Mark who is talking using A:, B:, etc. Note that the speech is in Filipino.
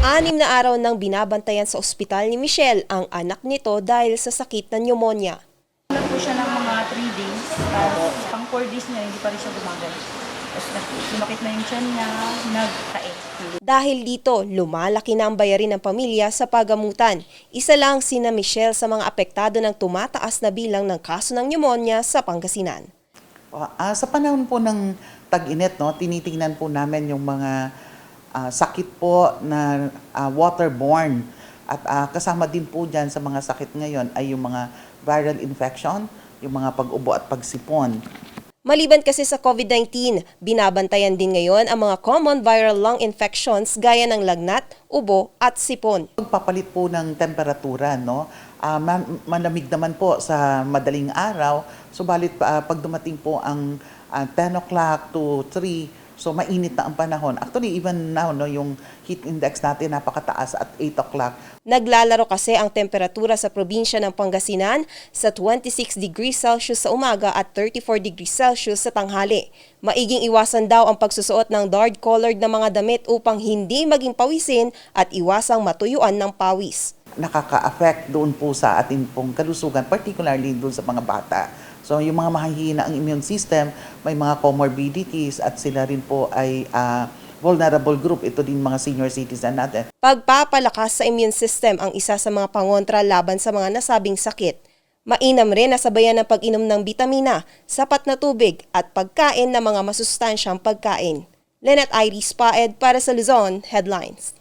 A: 6 na araw nang binabantayan sa ospital ni Michelle ang anak nito dahil sa sakit na pneumonia.
B: Lang po siya ng mga 3 days, tapos pang 4 days niya hindi pa rin siya gumagay. Tapos sumakit na yung tiyan niya, nagtae.
A: Dahil dito, lumalaki na ang bayarin ng pamilya sa pagamutan. Isa lang sina Michelle sa mga apektado ng tumataas na bilang ng kaso ng pneumonia sa Pangasinan.
C: Sa panahon po ng tag-init, tinitingnan po namin yung mga sakit po na waterborne. At kasama din po dyan sa mga sakit ngayon ay yung mga viral infection, yung mga pag-ubo at pagsipon.
A: Maliban kasi sa COVID-19, binabantayan din ngayon ang mga common viral lung infections gaya ng lagnat, ubo at sipon.
C: Pagpapalit po ng temperatura, malamig naman po sa madaling araw, subalit pag dumating po ang 10 o'clock to 3, so mainit na ang panahon. Actually, even now, yung heat index natin napakataas at 8 o'clock.
A: Naglalaro kasi ang temperatura sa probinsya ng Pangasinan sa 26 degrees Celsius sa umaga at 34 degrees Celsius sa tanghali. Maiging iwasan daw ang pagsusuot ng dark-colored na mga damit upang hindi maging pawisin at iwasang matuyuan ng pawis.
C: Nakaka-affect doon po sa ating pong kalusugan, particularly doon sa mga bata. So yung mga mahihina ang immune system, may mga comorbidities at sila rin po ay vulnerable group. Ito din mga senior citizen natin.
A: Pagpapalakas sa immune system ang isa sa mga pangontra laban sa mga nasabing sakit. Mainam rin na sabayan ng pag-inom ng bitamina, sapat na tubig at pagkain ng mga masustansyang pagkain. Lynette Iris Paed para sa Luzon Headlines.